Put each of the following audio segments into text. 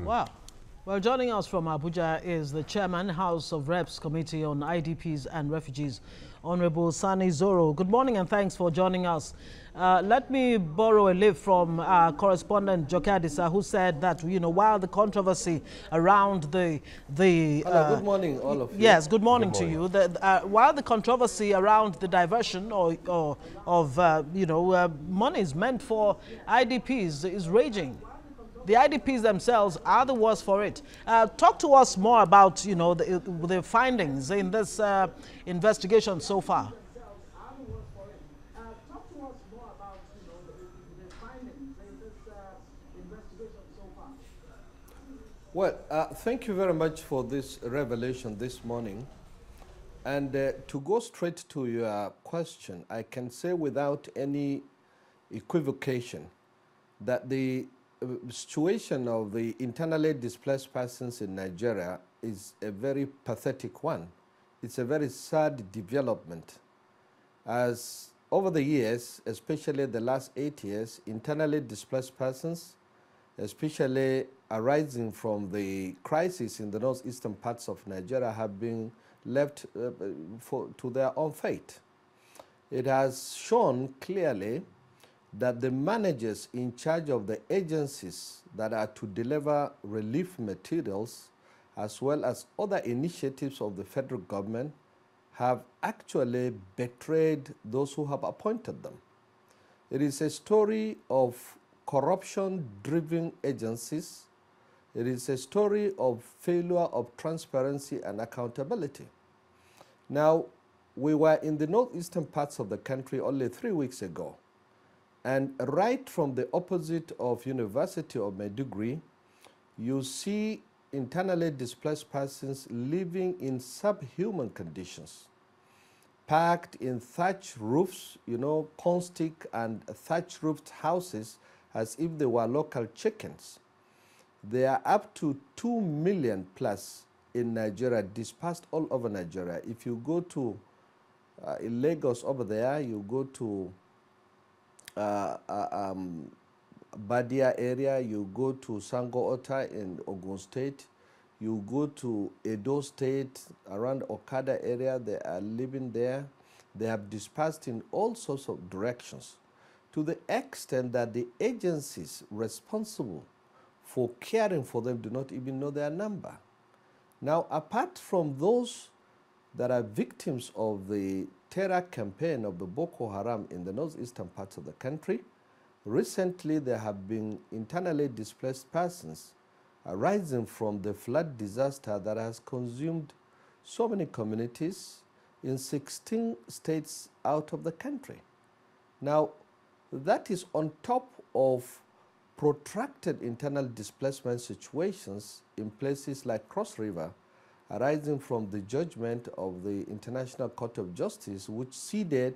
Wow. Well, joining us from Abuja is the Chairman, House of Reps Committee on IDPs and Refugees, Honorable Sani Zoro. Good morning and thanks for joining us. Let me borrow a lift from correspondent Joke Adisa, who said that, while the controversy around the Hello, good morning, all of you. Yes, good morning to you. While the controversy around the diversion of monies meant for IDPs is raging, the IDPs themselves are the worst for it. Talk to us more about, the findings in this investigation so far. Well, thank you very much for this revelation this morning. And to go straight to your question, I can say without any equivocation that the situation of the internally displaced persons in Nigeria is a very pathetic one. It's a very sad development. As over the years, especially the last 8 years, internally displaced persons, especially arising from the crisis in the northeastern parts of Nigeria, have been left to their own fate. It has shown clearly that the managers in charge of the agencies that are to deliver relief materials, as well as other initiatives of the federal government, have actually betrayed those who have appointed them. It is a story of corruption-driven agencies. It is a story of failure of transparency and accountability. Now, we were in the northeastern parts of the country only 3 weeks ago, and right from the opposite of University of Maiduguri, you see internally displaced persons living in subhuman conditions, packed in thatch roofs, cornstick and thatch roofed houses as if they were local chickens. There are up to 2 million plus in Nigeria, dispersed all over Nigeria. If you go to in Lagos over there, you go to Badia area, you go to Sango Ota in Ogun State, you go to Edo State, around Okada area, they are living there. They have dispersed in all sorts of directions, to the extent that the agencies responsible for caring for them do not even know their number. Now, apart from those that are victims of the terror campaign of the Boko Haram in the northeastern parts of the country, recently there have been internally displaced persons arising from the flood disaster that has consumed so many communities in 16 states out of the country. Now, that is on top of protracted internal displacement situations in places like Cross River, arising from the judgment of the International Court of Justice, which ceded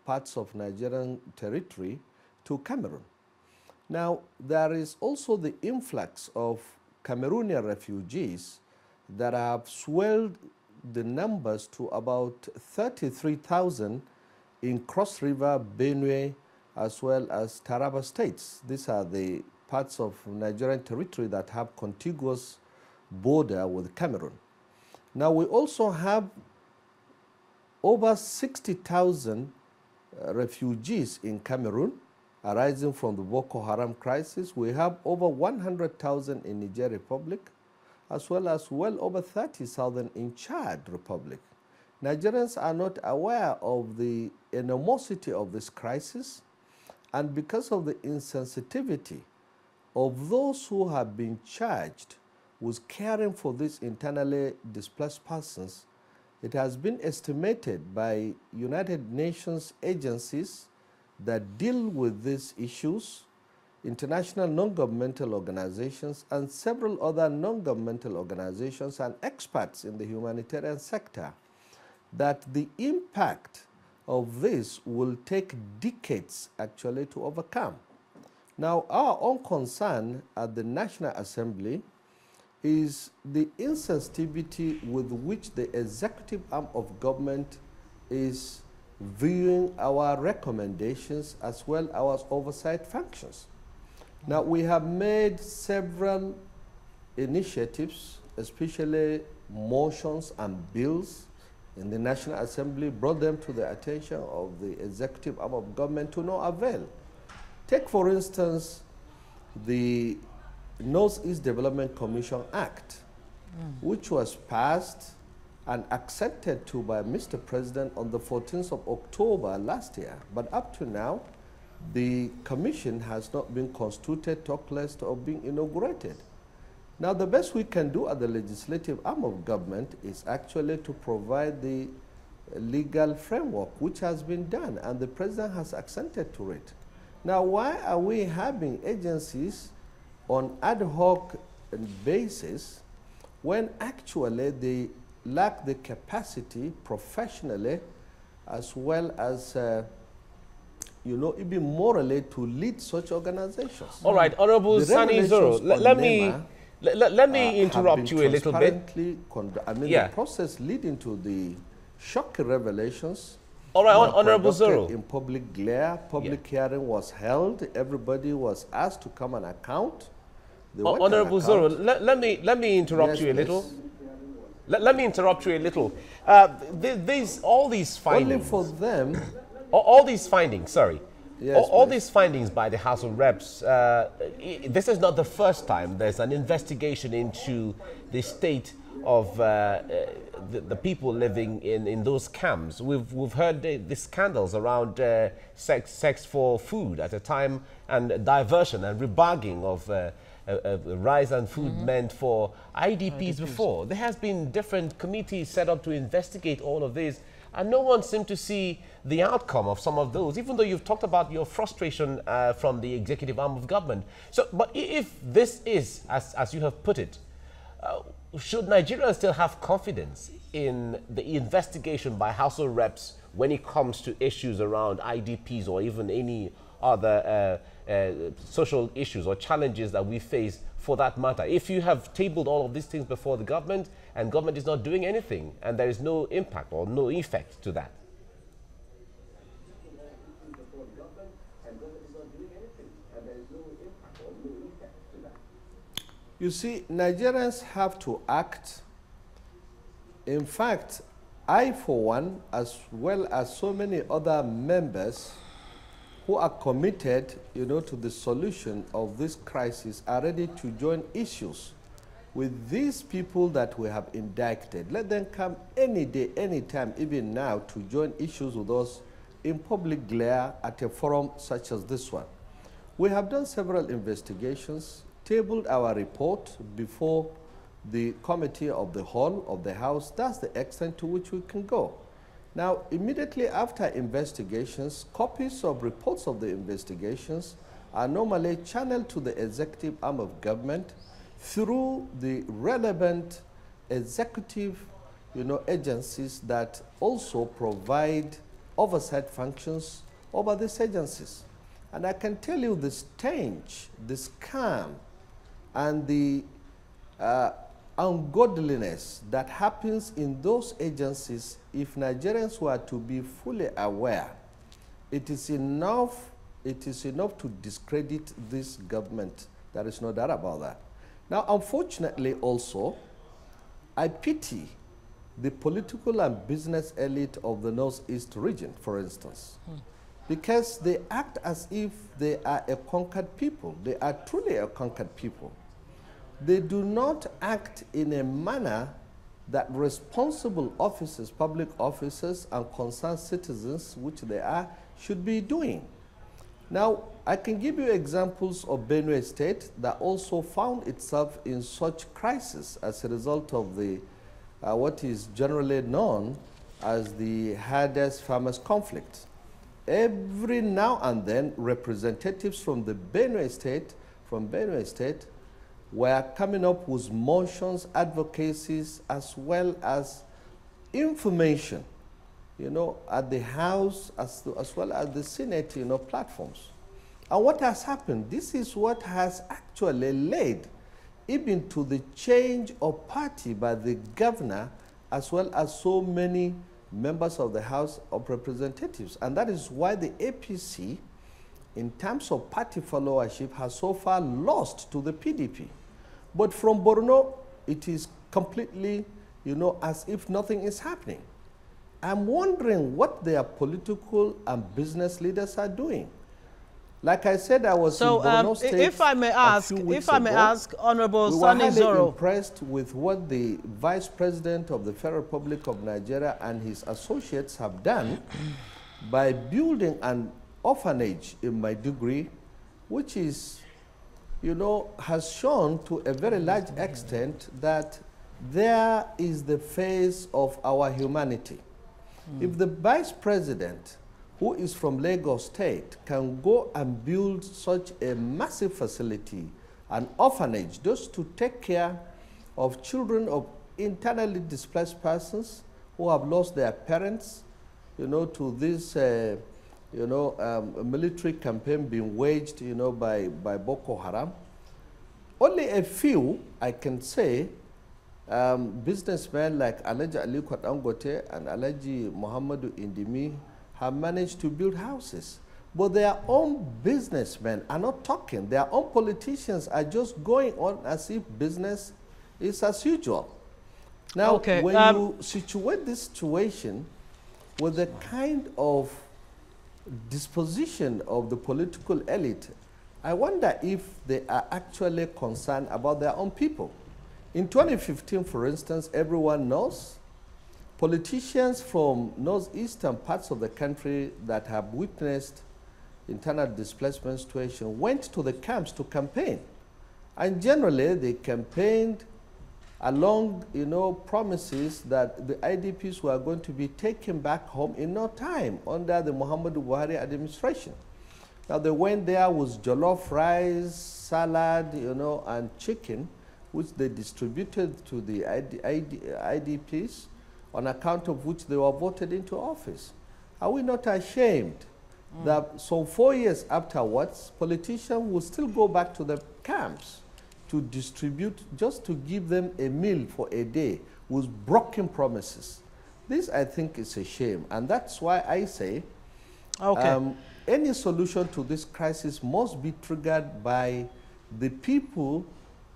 parts of Nigerian territory to Cameroon. Now, there is also the influx of Cameroonian refugees that have swelled the numbers to about 33,000 in Cross River, Benue, as well as Taraba states. These are the parts of Nigerian territory that have contiguous border with Cameroon. Now, we also have over 60,000 refugees in Cameroon arising from the Boko Haram crisis. We have over 100,000 in Niger Republic, as well as well over 30,000 in Chad Republic. Nigerians are not aware of the enormity of this crisis, and because of the insensitivity of those who have been charged with caring for these internally displaced persons, it has been estimated by United Nations agencies that deal with these issues, international non-governmental organizations, and several other non-governmental organizations and experts in the humanitarian sector, that the impact of this will take decades actually to overcome. Now, our own concern at the National Assembly is the insensitivity with which the executive arm of government is viewing our recommendations as well as our oversight functions. Now, we have made several initiatives, especially motions and bills in the National Assembly, brought them to the attention of the executive arm of government to no avail. Take, for instance, the Northeast Development Commission Act, which was passed and accepted to by Mr. President on the 14th of October last year. But up to now, the commission has not been constituted, talk less of being inaugurated. Now, the best we can do at the legislative arm of government is actually to provide the legal framework, which has been done, and the president has assented to it. Now, why are we having agencies on ad hoc basis when actually they lack the capacity professionally as well as you know, even morally to lead such organizations? All right, Honorable Sani Zoro, let me interrupt you a little bit. The process leading to the shocking revelations. All right, Honorable Zoro. In public glare, public hearing was held. Everybody was asked to come and account. Honorable Zoro, let me interrupt you a little. Let me interrupt you a little. All these findings. Only for them. All these findings, sorry. Yes, all these findings by the House of Reps, this is not the first time there's an investigation into the state of the people living in those camps. We've heard the scandals around sex for food at a time, and diversion and rebarging of rice and food meant for IDPs before. There has been different committees set up to investigate all of this, and no one seemed to see the outcome of some of those, even though you've talked about your frustration from the executive arm of government. So, but if this is, as you have put it, should Nigerians still have confidence in the investigation by House of Reps when it comes to issues around IDPs or even any other social issues or challenges that we face for that matter? If you have tabled all of these things before the government and government is not doing anything and there is no impact or no effect to that. You see, Nigerians have to act. In fact, I, for one, as well as so many other members who are committed, you know, to the solution of this crisis, are ready to join issues with these people that we have indicted. Let them come any day, any time, even now, to join issues with us in public glare at a forum such as this one. We have done several investigations, tabled our report before the committee of the whole of the House. That's the extent to which we can go. Now, immediately after investigations, copies of reports of the investigations are normally channeled to the executive arm of government through the relevant executive, you know, agencies that also provide oversight functions over these agencies. And I can tell you the stench, the scam, and the ungodliness that happens in those agencies. If Nigerians were to be fully aware, it is enough to discredit this government. There is no doubt about that. Now, unfortunately also, I pity the political and business elite of the Northeast region, for instance, because they act as if they are a conquered people. They are truly a conquered people. They do not act in a manner that responsible officers, public officers, and concerned citizens, which they are, should be doing. Now, I can give you examples of Benue State that also found itself in such crisis as a result of the what is generally known as the hardest farmers conflict. Every now and then, representatives from the Benue State were coming up with motions, advocacies, as well as information, you know, at the House as well as the Senate, you know, platforms. And what has happened? This is what has actually led even to the change of party by the governor, as well as so many members of the House of Representatives. And that is why the APC, in terms of party followership, has so far lost to the PDP. But from Borno, it is completely, you know, as if nothing is happening. I'm wondering what their political and business leaders are doing. Like I said, I was in Borno State if I may ask, Honorable Sani Zoro. We were highly impressed with what the Vice President of the Federal Republic of Nigeria and his associates have done by building an orphanage in Maiduguri, which is, you know, has shown to a very large extent that there is the face of our humanity. If the Vice President, who is from Lagos State, can go and build such a massive facility, an orphanage, just to take care of children of internally displaced persons who have lost their parents, you know, to this, military campaign being waged, you know, by Boko Haram. Only a few, I can say, businessmen like Alhaji Aliko Dangote and Alhaji Muhammadu Indimi have managed to build houses. But their own businessmen are not talking. Their own politicians are just going on as if business is as usual. Now, when you situate this situation with the kind of disposition of the political elite, I wonder if they are actually concerned about their own people. In 2015, for instance, everyone knows politicians from northeastern parts of the country that have witnessed internal displacement situation went to the camps to campaign. And generally, they campaigned along, you know, promises that the IDPs were going to be taken back home in no time under the Muhammadu Buhari administration. Now, they went there with jollof rice, salad, you know, and chicken, which they distributed to the IDPs, on account of which they were voted into office. Are we not ashamed that some 4 years afterwards, politicians will still go back to the camps to distribute, just to give them a meal for a day with broken promises? This, I think, is a shame. And that's why I say any solution to this crisis must be triggered by the people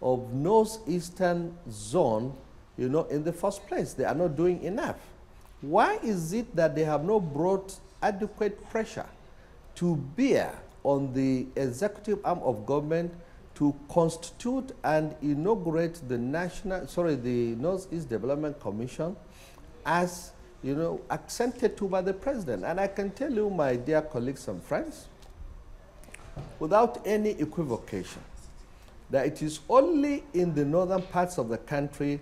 of northeastern zone, you know, in the first place. They are not doing enough. Why is it that they have not brought adequate pressure to bear on the executive arm of government to constitute and inaugurate the the Northeast Development Commission as, you know, accented to by the president? And I can tell you, my dear colleagues and friends, without any equivocation, that it is only in the northern parts of the country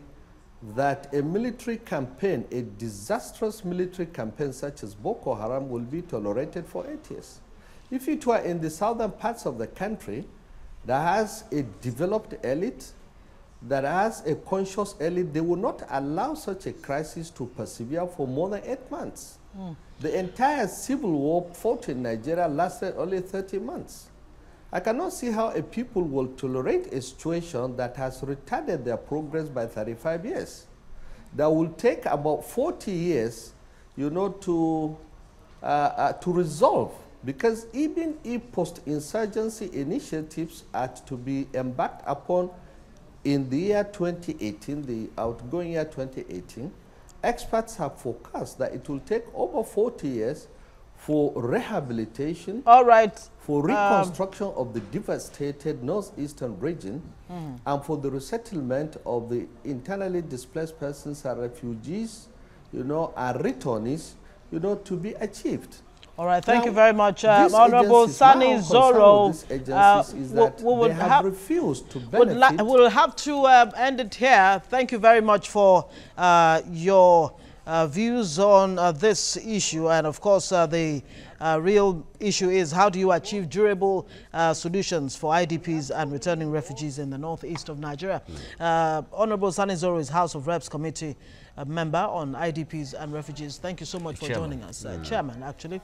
that a military campaign, a disastrous military campaign such as Boko Haram, will be tolerated for 8 years. If it were in the southern parts of the country that has a developed elite, that has a conscious elite, they will not allow such a crisis to persevere for more than 8 months. The entire civil war fought in Nigeria lasted only 30 months. I cannot see how a people will tolerate a situation that has retarded their progress by 35 years. That will take about 40 years, you know, to resolve. Because even if post-insurgency initiatives are to be embarked upon in the year 2018, the outgoing year 2018, experts have forecast that it will take over 40 years for rehabilitation, for reconstruction of the devastated northeastern region, and for the resettlement of the internally displaced persons and refugees, you know, and returnees, you know, to be achieved. All right, thank you very much, Honorable Sani Zoro. We have refused to benefit. We'll have to end it here. Thank you very much for your views on this issue. And of course, the real issue is, how do you achieve durable solutions for IDPs and returning refugees in the northeast of Nigeria? Honorable Sani Zoro is House of Reps Committee member on IDPs and refugees. Thank you so much for joining us. Chairman, actually.